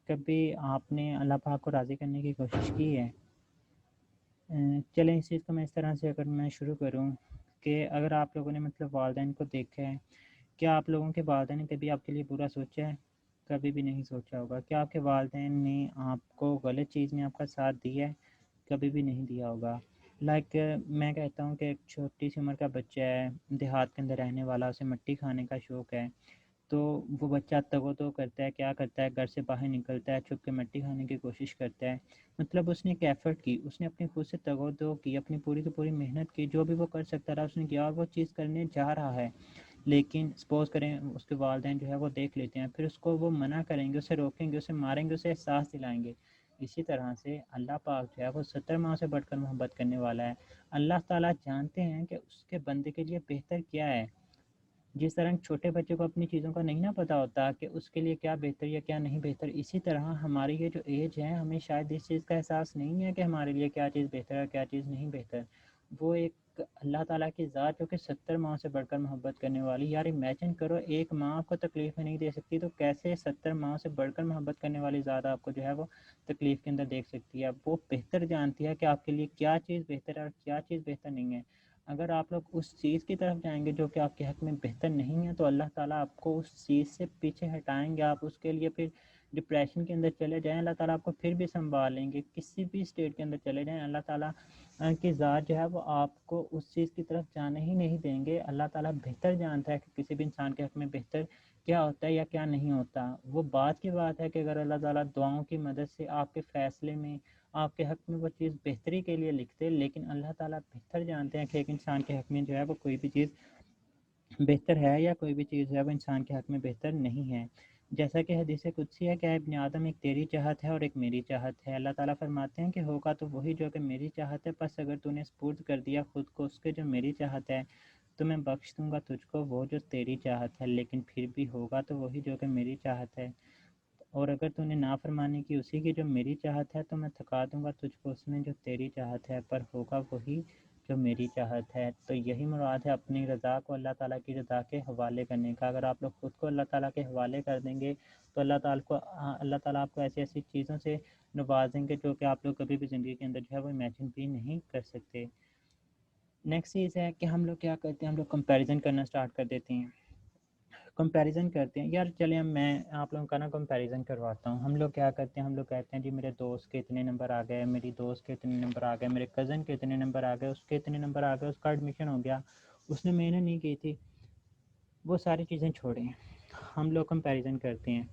Speaker 1: کبھی آپ نے اللہ پاک کو راضی کرنے کی کوشش کی ہے؟ چلیں اس چیز کو میں اس طرح سے اگر میں شروع کروں کہ اگر آپ لوگوں نے مطلب والدین کو دیکھا ہے، کیا آپ لوگوں کے والدین نے کبھی آپ کے لیے برا سوچا ہے؟ کبھی بھی نہیں سوچا ہوگا. کیا آپ کے والدین نے آپ کو غلط چیز میں آپ کا ساتھ دیا ہے؟ کبھی بھی نہیں دیا ہوگا. میں کہتا ہوں کہ ایک چھوٹی سی عمر کا بچہ ہے، دیہات کے اندر رہنے والا، اسے مٹی کھانے کا شوق ہے، تو وہ بچہ تگ و دو کرتا ہے، کیا کرتا ہے، گھر سے باہر نکلتا ہے، چھپ کے مٹی کھانے کی کوشش کرتا ہے. مطلب اس نے ایک ایفرٹ کی، اس نے اپنی خود سے تگ و دو کی، اپنی پوری کی پوری محنت کی، جو بھی وہ کر سکتا رہا اس نے کیا اور وہ چیز کرنے جا رہا ہے. لیکن سپوز کریں اس کے والدین جو ہے وہ دیکھ لیتے ہیں، پھر اس کو وہ منع کریں گے، اسے روکیں گے، اسے ماریں گے، اسے احساس دلائیں گے. اسی طرح سے اللہ پاک جو ہے وہ 70 ماہ سے بڑھ کر محبت کرنے والا ہے. اللہ تعالیٰ جانتے ہیں کہ اس کے بندے کے لیے بہتر کیا ہے. جس طرح چھوٹے بچے کو اپنی چیزوں کا نہیں نہ پتہ ہوتا کہ اس کے لیے کیا بہتر یا کیا نہیں بہتر، اسی طرح ہماری یہ جو ایج ہے ہمیں شاید اس چیز کا احساس نہیں ہے کہ ہمارے لیے کیا چیز بہتر ہے کیا چیز نہیں بہتر. وہ ایک ایک اللہ تعالیٰ کی ذات جو کہ 70 ماؤں سے بڑھ کر محبت کرنے والی، یار امیجن کرو ایک ماں آپ کو تکلیف نہیں دے سکتی تو کیسے 70 ماؤں سے بڑھ کر محبت کرنے والی ذات آپ کو جو ہے وہ تکلیف کے اندر دیکھ سکتی ہے۔ وہ بہتر جانتی ہے کہ آپ کے لیے کیا چیز بہتر ہے اور کیا چیز بہتر نہیں ہے۔ اگر آپ لوگ اس چیز کی طرف جائیں گے جو کہ آپ کے حق میں بہتر نہیں ہے تو اللہ تعالیٰ آپ کو اس چیز سے پیچھے ہٹائیں گے، آپ اس کے لیے پھر ڈپریشن کے اندر چلے جائیں، اللہ تعالیٰ آپ کو پھر بھی سنبھال لیں گے۔ کسی بھی اسٹیٹ کے اندر چلے جائیں، اللہ تعالیٰ کی ذات جو ہے وہ آپ کو اس چیز کی طرف جانے ہی نہیں دیں گے۔ اللہ تعالیٰ بہتر جانتا ہے کہ کسی بھی انسان کے حق میں بہتر کیا ہوتا ہے یا کیا نہیں ہوتا۔ وہ بات کی بات ہے کہ اگر اللہ تعالیٰ دعاؤں کی مدد سے آپ کے فیصلے میں آپ کے حق میں وہ چیز بہتری کے لیے لکھتے، لیکن اللہ تعالیٰ بہتر جانتے ہیں کہ ایک انسان کے حق میں جو ہے وہ کوئی بھی چیز بہتر ہے یا کوئی بھی چیز ہے وہ انسان کے حق میں بہتر نہیں ہے۔ جیسا کہ حدیث قدسی ہے کہ ابن آدم ایک تیری چاہت ہے اور ایک میری چاہت ہے۔ اللہ تعالیٰ فرماتے ہیں کہ ہوگا تو وہی جو کہ میری چاہت ہے، پس اگر تو نے سپرد کر دیا خود کو اس کے جو میری چاہت ہے تو میں بخش دوں گا تجھ کو وہ جو تیری چاہت ہے، لیکن پھر بھی ہوگا تو وہی جو کہ میری چاہت ہے، اور اگر تو نے نافرمانی کی اسی کی جو میری چاہت ہے تو میں تھکا دوں گا تجھ کو اس میں جو تیری چاہت ہے، پر ہوگا وہی جو میری چاہت ہے۔ تو یہی مراد ہے اپنی رضا کو اللہ تعالیٰ کی رضا کے حوالے کرنے کا۔ اگر آپ لوگ خود کو اللہ تعالیٰ کے حوالے کر دیں گے تو اللہ تعالیٰ آپ کو ایسی ایسی چیزوں سے نوازیں گے جو کہ آپ لوگ کبھی بھی زندگی کے اندر جو ہے وہ امیجن بھی نہیں کر سکتے۔ نیکسٹ چیز ہے کہ ہم لوگ کیا کرتے ہیں، ہم لوگ کمپیریزن کرنا سٹارٹ کر دیتے ہیں، کمپیریزن کرتے ہیں۔ یار چلیں میں آپ لوگوں کا نا کمپیریزن کرواتا ہوں۔ ہم لوگ کیا کرتے ہیں، ہم لوگ کہتے ہیں جی میرے دوست کے اتنے نمبر آ گئے، میری دوست کے اتنے نمبر آ گئے، میرے کزن کے اتنے نمبر آ گئے، اس کے اتنے نمبر آ گئے، اس کا ایڈمیشن ہو گیا، اس نے محنت نہیں کی تھی۔ وہ ساری چیزیں چھوڑیں، ہم لوگ کمپیریزن کرتے ہیں۔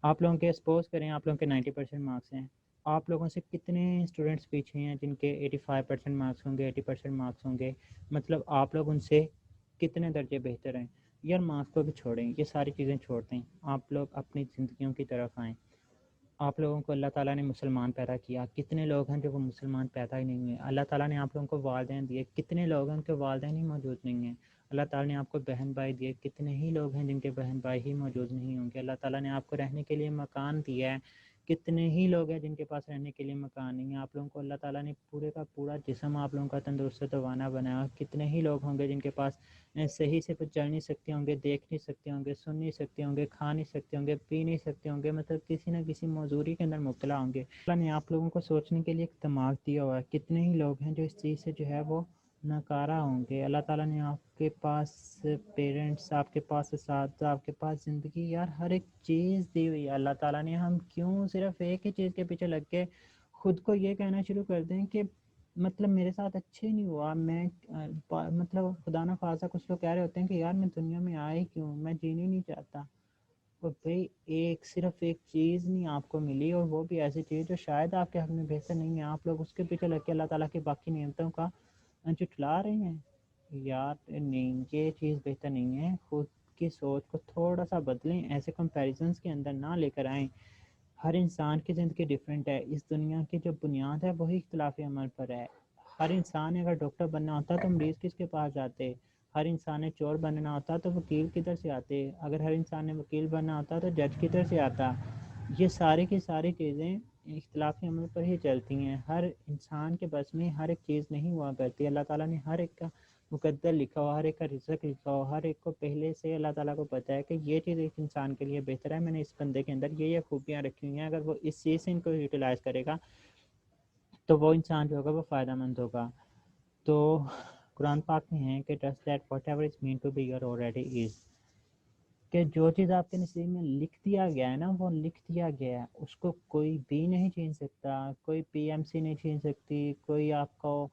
Speaker 1: آپ لوگوں کے سپوز کریں آپ لوگوں کے 90% مارکس ہیں، آپ لوگوں سے کتنے اسٹوڈنٹس پیچھے ہیں جن کے 85% مارکس ہوں گے، 80% مارکس ہوں گے، مطلب آپ لوگ ان سے کتنے درجے بہتر ہیں۔ یار مارکس کو بھی چھوڑیں، یہ ساری چیزیں چھوڑتے ہیں، آپ لوگ اپنی زندگیوں کی طرف آئیں۔ آپ لوگوں کو اللہ تعالیٰ نے مسلمان پیدا کیا، کتنے لوگ ہیں جو وہ مسلمان پیدا ہی نہیں ہوئے۔ اللہ تعالیٰ نے آپ لوگوں کو والدین دیے، کتنے لوگ ہیں ان کے والدین ہی موجود نہیں ہیں۔ اللہ تعالیٰ نے آپ کو بہن بھائی دیے، کتنے ہی لوگ ہیں جن کے بہن بھائی ہی موجود نہیں ہوں گے۔ اللہ تعالیٰ نے آپ کو رہنے کے لیے مکان دیا ہے، کتنے ہی لوگ ہیں جن کے پاس رہنے کے لیے مکان نہیں ہے۔ آپ لوگوں کو اللہ تعالیٰ نے پورے کا پورا جسم آپ لوگوں کا تندرست توانا بنایا، کتنے ہی لوگ ہوں گے جن کے پاس صحیح سے کچھ چل نہیں سکتے ہوں گے، دیکھ نہیں سکتے ہوں گے، سن نہیں سکتے ہوں گے، کھا نہیں سکتے ہوں گے، پی نہیں سکتے ہوں گے، مطلب کسی نہ کسی معذوری کے اندر مبتلا ہوں گے۔ اللہ نے آپ لوگوں کو سوچنے کے لیے ایک دماغ دیا ہوا ہے، کتنے ہی لوگ ہیں جو اس چیز سے جو ہے وہ ناکارہ ہوں گے۔ اللہ تعالیٰ نے آپ کے پاس پیرنٹس، آپ کے پاس اساتذہ، آپ کے پاس زندگی، یار ہر ایک چیز دی ہوئی ہے اللہ تعالیٰ نے۔ ہم کیوں صرف ایک ہی چیز کے پیچھے لگ کے خود کو یہ کہنا شروع کر دیں کہ مطلب میرے ساتھ اچھے نہیں ہوا، میں مطلب خدا نہ خواستہ کچھ لوگ کہہ رہے ہوتے ہیں کہ یار میں دنیا میں آیا ہی کیوں، میں جینے نہیں چاہتا۔ اور بھائی صرف ایک چیز نہیں آپ کو ملی، اور وہ بھی ایسی چیز جو شاید آپ کے حق میں بہتر نہیں ہے، آپ لوگ اس کے پیچھے لگ کے اللہ تعالیٰ کی باقی نعمتوں کا جھٹلا رہے ہیں۔ یار نہیں، یہ چیز بہتر نہیں ہے۔ خود کی سوچ کو تھوڑا سا بدلیں، ایسے کمپیریزنس کے اندر نہ لے کر آئیں۔ ہر انسان کی زندگی ڈیفرنٹ ہے، اس دنیا کی جو بنیاد ہے وہی اختلاف عمل پر ہے۔ ہر انسان نے اگر ڈاکٹر بننا ہوتا تو مریض کس کے پاس جاتے، ہر انسان نے چور بننا ہوتا تو وکیل کدھر سے آتے، اگر ہر انسان نے وکیل بننا ہوتا تو جج کدھر سے آتا۔ یہ ساری کی ساری چیزیں اختلافی عمل پر ہی چلتی ہیں، ہر انسان کے بس میں ہر ایک چیز نہیں ہوا کرتی۔ اللہ تعالیٰ نے ہر ایک کا مقدر لکھا ہوا، ہر ایک کا رزق لکھا ہوا، ہر ایک کو پہلے سے اللہ تعالیٰ کو پتہ ہے کہ یہ چیز ایک انسان کے لیے بہتر ہے، میں نے اس بندے کے اندر یہ خوبیاں رکھی ہوئی ہیں، اگر وہ اس چیز سے ان کو یوٹیلائز کرے گا تو وہ انسان جو ہوگا وہ فائدہ مند ہوگا۔ تو قرآن پاک میں ہے کہ trust that whatever is meant to be your already is، کہ جو چیز آپ کے نصیب میں لکھ دیا گیا ہے نا وہ لکھ دیا گیا ہے، اس کو کوئی بھی نہیں چھین سکتا، کوئی پی ایم سی نہیں چھین سکتی، کوئی آپ کو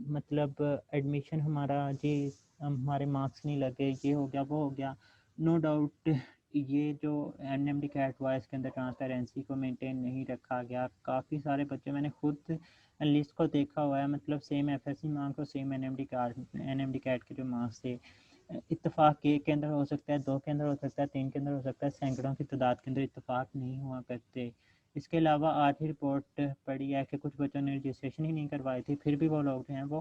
Speaker 1: مطلب ایڈمیشن ہمارا جی ہمارے مارکس نہیں لگے، یہ ہو گیا وہ ہو گیا۔ نو ڈاؤٹ یہ جو این ایم ڈی کیٹ ہوا اس کے اندر ٹرانسپیرنسی کو مینٹین نہیں رکھا گیا۔ کافی سارے بچے میں نے خود لسٹ کو دیکھا ہوا ہے، مطلب same F S C marks اور same N M D CAT کے جو مارکس تھے، اتفاق ایک کے اندر ہو سکتا ہے، دو کے اندر ہو سکتا ہے، تین کے اندر ہو سکتا ہے، سینکڑوں کی تعداد کے اندر اتفاق نہیں ہوا کرتے۔ اس کے علاوہ آج ہی رپورٹ پڑی ہے کہ کچھ بچوں نے رجسٹریشن ہی نہیں کروائی تھی، پھر بھی وہ لوگ جو ہیں وہ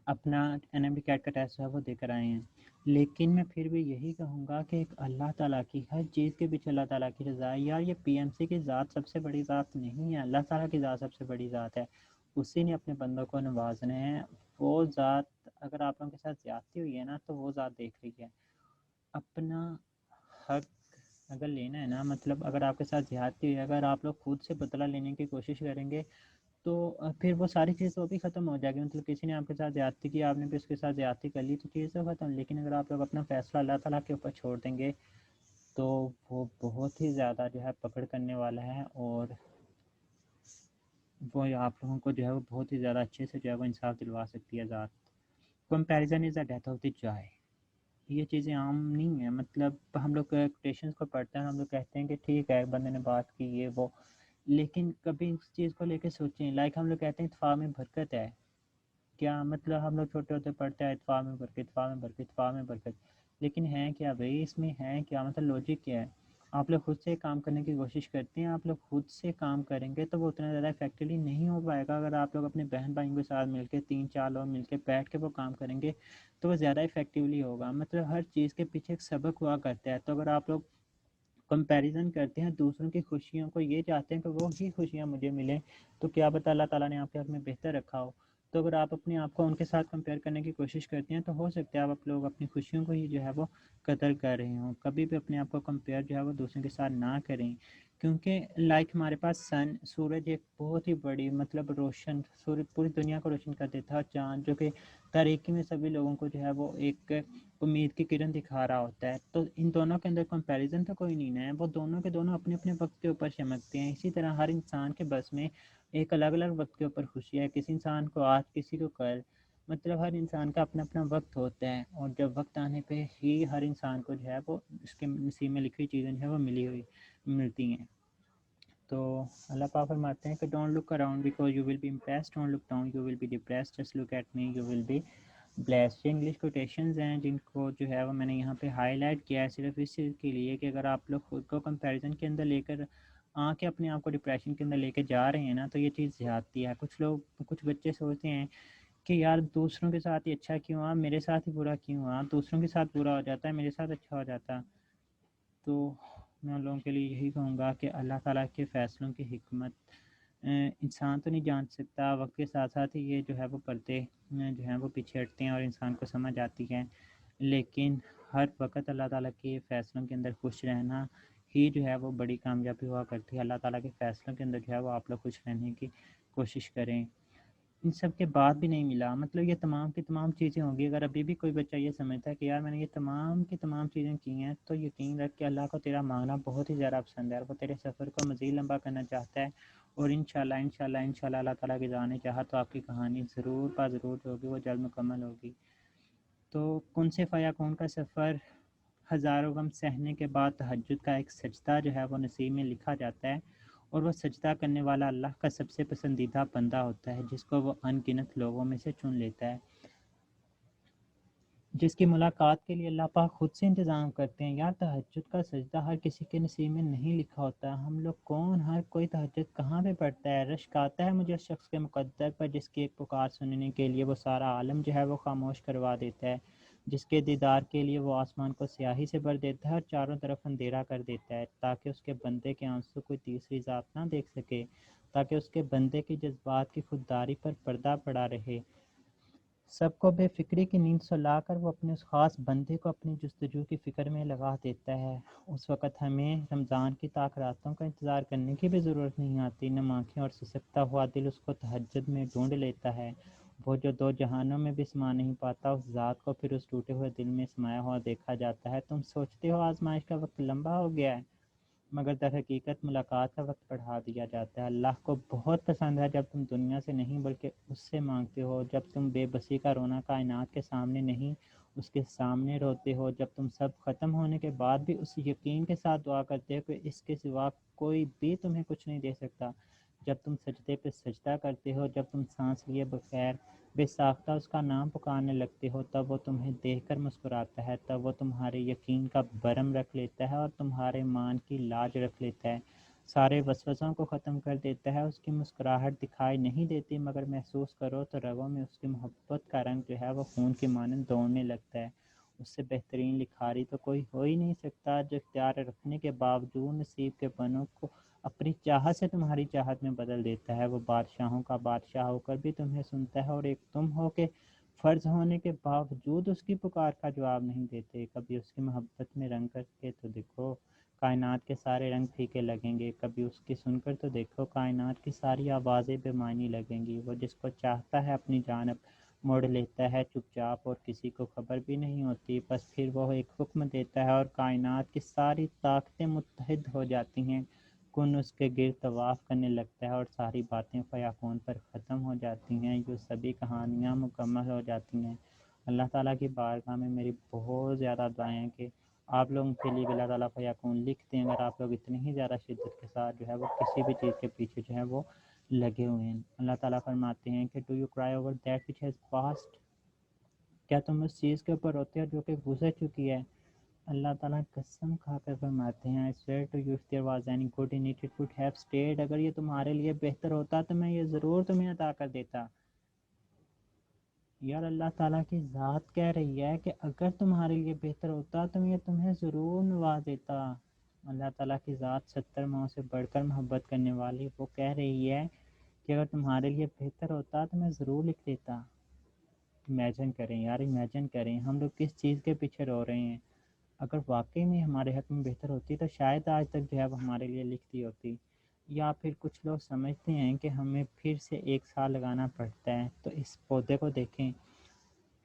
Speaker 1: اپنا این ایم ڈی کیٹ کا ٹیسٹ ہے وہ دے کر آئے ہیں۔ لیکن میں پھر بھی یہی کہوں گا کہ ایک اللہ تعالیٰ کی ہر چیز کے پیچھے اللہ تعالیٰ کی رضا ہے۔ یار یہ پی ایم سی کی ذات سب سے بڑی ذات نہیں ہے، اللہ تعالیٰ کی ذات سب سے بڑی ذات ہے۔ اسی نے اپنے بندوں کو نوازنا ہے۔ وہ ذات اگر آپ لوگوں کے ساتھ زیادتی ہوئی ہے نا تو وہ ذات دیکھ رہی ہے اپنا حق اگر لینا ہے نا، مطلب اگر آپ کے ساتھ زیادتی ہوئی ہے، اگر آپ لوگ خود سے بدلہ لینے کی کوشش کریں گے تو پھر وہ ساری چیز وہ بھی ختم ہو جائے گی۔ مطلب کسی نے آپ کے ساتھ زیادتی کی، آپ نے بھی اس کے ساتھ زیادتی کر لی تو چیز تو ختم۔ لیکن اگر آپ لوگ اپنا فیصلہ اللہ تعالیٰ کے اوپر چھوڑ دیں گے تو وہ بہت ہی زیادہ جو ہے پکڑ کرنے والا ہے، اور وہ آپ لوگوں کو جو ہے وہ بہت ہی زیادہ اچھے سے جو ہے وہ انصاف دلوا سکتی ہے ذات۔ Comparison is a death of the جائے، یہ چیزیں عام نہیں ہیں۔ مطلب ہم لوگ کوٹیشنس کو پڑھتے ہیں، ہم لوگ کہتے ہیں کہ ٹھیک ہے بندے نے بات کی یہ وہ، لیکن کبھی اس چیز کو لے کے سوچیں۔ لائک ہم لوگ کہتے ہیں اتفاق میں برکت ہے، کیا مطلب ہم لوگ چھوٹے ہوتے پڑھتے ہیں اتفاق میں برکت، اتفاق میں برکت، اتفاق میں برکت، لیکن ہے کیا بھائی اس میں؟ ہے کیا مطلب لوجک کیا ہے؟ آپ لوگ خود سے کام کرنے کی کوشش کرتے ہیں، آپ لوگ خود سے کام کریں گے تو وہ اتنا زیادہ افیکٹولی نہیں ہو پائے گا۔ اگر آپ لوگ اپنے بہن بھائیوں کے ساتھ مل کے 3-4 لوگ مل کے بیٹھ کے وہ کام کریں گے تو وہ زیادہ افیکٹولی ہوگا۔ مطلب ہر چیز کے پیچھے ایک سبق ہوا کرتا ہے، تو اگر آپ لوگ کمپیریزن کرتے ہیں دوسروں کی خوشیوں کو، یہ چاہتے ہیں کہ وہ ہی خوشیاں مجھے ملیں، تو کیا پتہ اللہ تعالیٰ نے آپ کے حق میں بہتر رکھا ہو۔ تو اگر آپ اپنے آپ کو ان کے ساتھ کمپیئر کرنے کی کوشش کرتے ہیں تو ہو سکتا ہے آپ لوگ اپنی خوشیوں کو ہی جو ہے وہ قدر کر رہے ہوں۔ کبھی بھی اپنے آپ کو کمپیئر جو ہے وہ دوسروں کے ساتھ نہ کریں، کیونکہ لائک ہمارے پاس سورج ایک بہت ہی بڑی مطلب روشن، سورج پوری دنیا کو روشن کر دیتا ہے، چاند جو کہ تاریکی میں سبھی لوگوں کو جو ہے وہ ایک امید کی کرن دکھا رہا ہوتا ہے۔ تو ان دونوں کے اندر کمپیریزن تو کوئی نہیں ہے، وہ دونوں کے دونوں اپنے اپنے وقت کے اوپر چمکتے ہیں۔ اسی طرح ہر انسان کے بس میں ایک الگ الگ وقت کے اوپر خوشی ہے، کسی انسان کو آج کسی کو کل، مطلب ہر انسان کا اپنا اپنا وقت ہوتا ہے، اور جب وقت آنے پہ ہی ہر انسان کو جو ہے وہ اس کے نصیب میں لکھی چیزیں جو ہے وہ ملتی ہیں۔ تو اللہ پاک فرماتے ہیں کہ don't look around because you will be impressed, don't look down you will be depressed, just look at me you will be blessed. یہ انگلش کوٹیشنز ہیں جن کو جو ہے وہ میں نے یہاں پہ ہائی لائٹ کیا ہے صرف اس چیز کے لیے کہ اگر آپ لوگ خود کو کمپیریزن کے اندر لے کر کے اپنے آپ کو ڈپریشن کے اندر لے کے جا رہے ہیں نا تو یہ چیز زیادتی ہے۔ کچھ بچے سوچتے ہیں کہ یار دوسروں کے ساتھ ہی اچھا کیوں ہوا، میرے ساتھ ہی برا کیوں ہوا، دوسروں کے ساتھ برا ہو جاتا ہے میرے ساتھ اچھا ہو جاتا۔ تو میں ان لوگوں کے لیے یہی کہوں گا کہ اللہ تعالیٰ کے فیصلوں کی حکمت انسان تو نہیں جان سکتا، وقت کے ساتھ ساتھ ہی یہ جو ہے وہ پردے جو ہیں وہ پیچھے ہٹتے ہیں اور انسان کو سمجھ آتی ہے، لیکن ہر وقت اللہ تعالیٰ کے فیصلوں کے اندر خوش رہنا ہی جو ہے وہ بڑی کامیابی ہوا کرتی ہے۔ اللہ تعالیٰ کے فیصلوں کے اندر جو ہے وہ آپ لوگ خوش رہنے کی کوشش کریں۔ ان سب کے بعد بھی نہیں ملا، مطلب یہ تمام کی تمام چیزیں ہوں گی، اگر ابھی بھی کوئی بچہ یہ سمجھتا ہے کہ یار میں نے یہ تمام کی تمام چیزیں کی ہیں، تو یقین رکھ کہ اللہ کو تیرا مانگنا بہت ہی زیادہ پسند ہے، اور وہ تیرے سفر کو مزید لمبا کرنا چاہتا ہے، اور انشاءاللہ اللہ تعالیٰ کی ذات نے چاہا تو آپ کی کہانی ضرور ضرور ہوگی، وہ جلد مکمل ہوگی۔ تو کن سے فیکون کا سفر ہزاروں غم سہنے کے بعد تہجد کا ایک سجدہ جو ہے وہ نصیب میں لکھا جاتا ہے، اور وہ سجدہ کرنے والا اللہ کا سب سے پسندیدہ بندہ ہوتا ہے، جس کو وہ ان گنت لوگوں میں سے چن لیتا ہے، جس کی ملاقات کے لیے اللہ پاک خود سے انتظام کرتے ہیں۔ یار تہجد کا سجدہ ہر کسی کے نصیب میں نہیں لکھا ہوتا، ہم لوگ ہر کوئی تہجد کہاں پہ پڑھتا ہے؟ رشک آتا ہے مجھے اس شخص کے مقدر پر جس کی ایک پکار سننے کے لیے وہ سارا عالم جو ہے وہ خاموش کروا دیتا ہے، جس کے دیدار کے لیے وہ آسمان کو سیاہی سے بھر دیتا ہے اور چاروں طرف اندھیرا کر دیتا ہے، تاکہ اس کے بندے کے آنسو کوئی تیسری ذات نہ دیکھ سکے، تاکہ اس کے بندے کے جذبات کی خودداری پر پردہ پڑا رہے۔ سب کو بے فکری کی نیند سلا کر وہ اپنے اس خاص بندے کو اپنی جستجو کی فکر میں لگا دیتا ہے۔ اس وقت ہمیں رمضان کی طاق راتوں کا انتظار کرنے کی بھی ضرورت نہیں آتی، نم آنکھیں اور سسکتا ہوا دل اس کو تہجد میں ڈھونڈ لیتا ہے۔ وہ جو دو جہانوں میں بھی سما نہیں پاتا، اس ذات کو پھر اس ٹوٹے ہوئے دل میں سمایا ہوا دیکھا جاتا ہے۔ تم سوچتے ہو آزمائش کا وقت لمبا ہو گیا ہے، مگر در حقیقت ملاقات کا وقت بڑھا دیا جاتا ہے۔ اللہ کو بہت پسند ہے جب تم دنیا سے نہیں بلکہ اس سے مانگتے ہو، جب تم بے بسی کا رونا کائنات کے سامنے نہیں اس کے سامنے روتے ہو، جب تم سب ختم ہونے کے بعد بھی اس یقین کے ساتھ دعا کرتے ہو کہ اس کے سوا کوئی بھی تمہیں کچھ نہیں دے سکتا، جب تم سجدے پہ سجدہ کرتے ہو، جب تم سانس لیے بغیر بے ساختہ اس کا نام پکارنے لگتے ہو، تب وہ تمہیں دیکھ کر مسکراتا ہے، تب وہ تمہارے یقین کا بھرم رکھ لیتا ہے اور تمہارے مان کی لاج رکھ لیتا ہے، سارے وسوسوں کو ختم کر دیتا ہے۔ اس کی مسکراہٹ دکھائی نہیں دیتی، مگر محسوس کرو تو رگوں میں اس کی محبت کا رنگ جو ہے وہ خون کی مانند دوڑنے لگتا ہے۔ اس سے بہترین لکھاری تو کوئی ہو ہی نہیں سکتا، جو اختیار رکھنے کے باوجود نصیب کے پنوں کو اپنی چاہت سے تمہاری چاہت میں بدل دیتا ہے، وہ بادشاہوں کا بادشاہ ہو کر بھی تمہیں سنتا ہے، اور ایک تم ہو کہ فرض ہونے کے باوجود اس کی پکار کا جواب نہیں دیتے۔ کبھی اس کی محبت میں رنگ کر کے تو دیکھو، کائنات کے سارے رنگ پھیکے لگیں گے، کبھی اس کی سن کر تو دیکھو، کائنات کی ساری آوازیں بے معنی لگیں گی۔ وہ جس کو چاہتا ہے اپنی جانب موڑ لیتا ہے چپ چاپ، اور کسی کو خبر بھی نہیں ہوتی، بس پھر وہ ایک حکم دیتا ہے اور کائنات کی ساری طاقتیں متحد ہو جاتی ہیں، کن اس کے گرد طواف کرنے لگتا ہے، اور ساری باتیں فیکون پر ختم ہو جاتی ہیں، جو سبھی کہانیاں مکمل ہو جاتی ہیں۔ اللہ تعالیٰ کی بارگاہ میں میری بہت زیادہ دعائیں ہیں کہ آپ لوگوں کے لیے بھی اللہ تعالیٰ فیکون لکھ دیں، اگر آپ لوگ اتنی ہی زیادہ شدت کے ساتھ جو ہے وہ کسی بھی چیز کے پیچھے جو ہے وہ لگے ہوئے ہیں۔ اللہ تعالیٰ فرماتے ہیں کہ ڈو یو کرائی over that which has passed, کیا تم اس چیز کے اوپر روتے ہو جو کہ گزر چکی ہے؟ اللہ تعالیٰ قسم کھا کر فرماتے ہیں I swear to you if there was any good in it it would have stayed، اگر یہ تمہارے لیے بہتر ہوتا تو میں یہ ضرور تمہیں عطا کر دیتا۔ یار اللہ تعالیٰ کی ذات کہہ رہی ہے کہ اگر تمہارے لیے بہتر ہوتا تو میں تمہیں ضرور نواز دیتا۔ اللہ تعالیٰ کی ذات 70 ماؤں سے بڑھ کر محبت کرنے والی، وہ کہہ رہی ہے کہ اگر تمہارے لیے بہتر ہوتا تو میں ضرور لکھ دیتا۔ امیجن کریں یار، امیجن کریں ہم لوگ کس چیز کے پیچھے رو رہے ہیں۔ اگر واقعی میں ہمارے حق میں بہتر ہوتی تو شاید آج تک جو ہے وہ ہمارے لیے لکھتی ہوتی۔ یا پھر کچھ لوگ سمجھتے ہیں کہ ہمیں پھر سے 1 سال لگانا پڑتا ہے، تو اس پودے کو دیکھیں،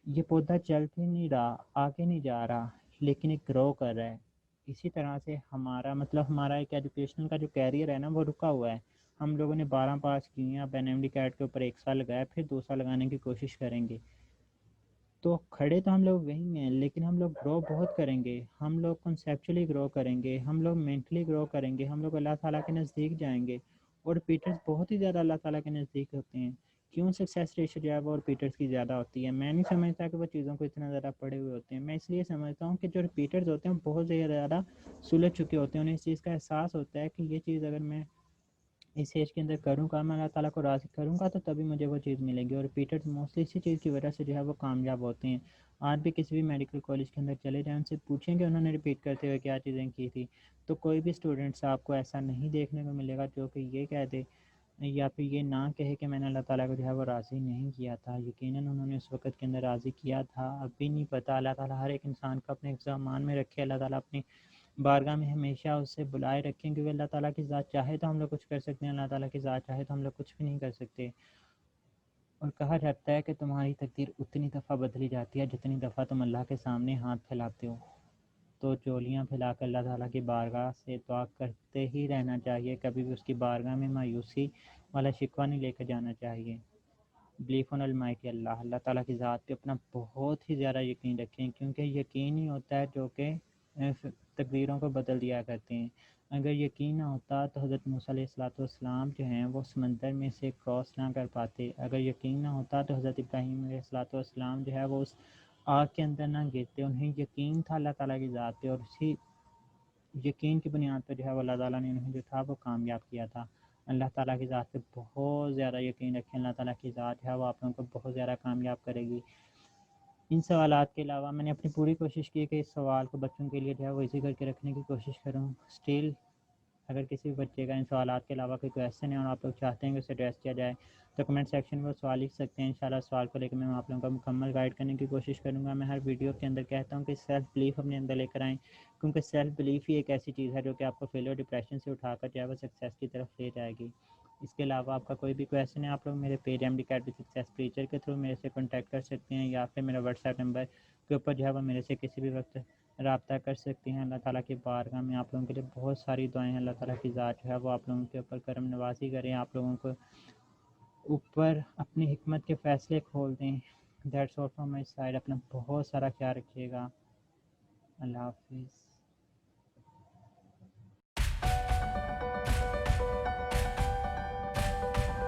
Speaker 1: یہ پودا چل بھی نہیں رہا، آگے نہیں جا رہا، لیکن ایک گرو کر رہا ہے۔ اسی طرح سے ہمارا ایک ایجوکیشنل کا جو کیریئر ہے نا وہ رکا ہوا ہے۔ ہم لوگوں نے 12 پاس کی ہیں، اب NMD کیٹ کے اوپر 1 سال لگایا، پھر 2 سال لگانے کی کوشش کریں گے۔ تو کھڑے تو ہم لوگ وہیں ہیں، لیکن ہم لوگ گرو بہت کریں گے، ہم لوگ کنسیپچولی گرو کریں گے، ہم لوگ مینٹلی گرو کریں گے، ہم لوگ اللہ تعالیٰ کے نزدیک جائیں گے، اور ریپیٹرز بہت ہی زیادہ اللہ تعالیٰ کے نزدیک ہوتے ہیں۔ کیوں سکسیس ریشو جو ہے وہ ریپیٹرز کی زیادہ ہوتی ہے؟ میں نہیں سمجھتا کہ وہ چیزوں کو اتنا زیادہ پڑھے ہوئے ہوتے ہیں، میں اس لیے سمجھتا ہوں کہ جو ریپیٹرز ہوتے ہیں بہت زیادہ سلجھ چکے ہوتے ہیں، انہیں اس چیز کا احساس ہوتا ہے کہ یہ چیز اگر میں اس ایج کے اندر کروں گا، میں اللہ تعالیٰ کو راضی کروں گا تو تبھی مجھے وہ چیز ملے گی، اور ریپیٹرز موسٹلی اسی چیز کی وجہ سے جو ہے وہ کامیاب ہوتے ہیں۔ آج بھی کسی بھی میڈیکل کالج کے اندر چلے جائیں، ان سے پوچھیں کہ انہوں نے ریپیٹ کرتے ہوئے کیا چیزیں کی تھی، تو کوئی بھی اسٹوڈنٹس آپ کو ایسا نہیں دیکھنے کو ملے گا جو کہ یہ کہہ دے یا پھر یہ نہ کہے کہ میں نے اللہ تعالیٰ کو جو ہے وہ راضی نہیں کیا تھا۔ یقیناً انہوں نے اس وقت کے اندر راضی کیا تھا، اب بھی نہیں پتہ۔ اللہ تعالیٰ ہر ایک انسان کو اپنے زمان میں رکھے، اللہ تعالیٰ اپنی بارگاہ میں ہمیشہ اس سے بلائے رکھیں، کیونکہ اللہ تعالیٰ کی ذات چاہے تو ہم لوگ کچھ کر سکتے ہیں، اللہ تعالیٰ کی ذات چاہے تو ہم لوگ کچھ بھی نہیں کر سکتے۔ اور کہا جاتا ہے کہ تمہاری تقدیر اتنی دفعہ بدلی جاتی ہے جتنی دفعہ تم اللہ کے سامنے ہاتھ پھیلاتے ہو۔ تو چولیاں پھیلا کر اللہ تعالیٰ کی بارگاہ سے دعا کرتے ہی رہنا چاہیے، کبھی بھی اس کی بارگاہ میں مایوسی والا شکوہ نہیں لے کر جانا چاہیے۔ بلیف آن المائٹی اللہ، اللہ تعالیٰ کی ذات پہ اپنا بہت ہی زیادہ یقین رکھیں، کیونکہ یقین ہی ہوتا ہے جو کہ تقدیروں کو بدل دیا کرتے ہیں۔ اگر یقین نہ ہوتا تو حضرت موسیٰ علیہ السلام جو ہیں وہ سمندر میں سے کراس نہ کر پاتے، اگر یقین نہ ہوتا تو حضرت ابراہیم علیہ السلام جو ہے وہ اس آگ کے اندر نہ گرتے۔ انہیں یقین تھا اللہ تعالیٰ کی ذات پہ، اور اسی یقین کی بنیاد پہ جو ہے وہ اللہ تعالیٰ نے انہیں جو تھا وہ کامیاب کیا تھا۔ اللہ تعالیٰ کی ذات پہ بہت زیادہ یقین رکھیں، اللہ تعالیٰ کی ذات جو ہے وہ آپ لوگوں کو بہت زیادہ کامیاب کرے گی۔ ان سوالات کے علاوہ میں نے اپنی پوری کوشش کی کہ اس سوال کو بچوں کے لیے جو ہے وہ ایزی کر کے رکھنے کی کوشش کروں۔ اسٹل اگر کسی بھی بچے کا ان سوالات کے علاوہ کوئی کویشچن ہے اور آپ لوگ چاہتے ہیں کہ اسے ایڈریس کیا جائے تو کمنٹ سیکشن میں وہ سوال لکھ سکتے ہیں، انشاءاللہ سوال کو لے کے میں آپ لوگوں کا مکمل گائیڈ کرنے کی کوشش کروں گا۔ میں ہر ویڈیو کے اندر کہتا ہوں کہ سیلف بلیف اپنے اندر لے کر آئیں، کیونکہ سیلف بلیف ہی ایک ایسی چیز ہے جو کہ آپ کو فیلئر ڈپریشن سے اٹھا کر جو ہے وہ سکسیس کی طرف لے جائے گی۔ اس کے علاوہ آپ کا کوئی بھی کویشچن ہے آپ لوگ میرے page MD CAT with Success Preacher کے تھرو میرے سے کانٹیکٹ کر سکتے ہیں، یا پھر میرا واٹس ایپ نمبر کے اوپر جو ہے وہ میرے سے کسی بھی وقت رابطہ کر سکتے ہیں۔ اللہ تعالیٰ کی بارگاہ میں آپ لوگوں کے لیے بہت ساری دعائیں ہیں، اللہ تعالیٰ کی ذات جو ہے وہ آپ لوگوں کے اوپر کرم نوازی کریں، آپ لوگوں کو اوپر اپنی حکمت کے فیصلے کھول دیں۔ That's all from my side, اپنا بہت سارا خیال رکھیے گا، اللہ حافظ۔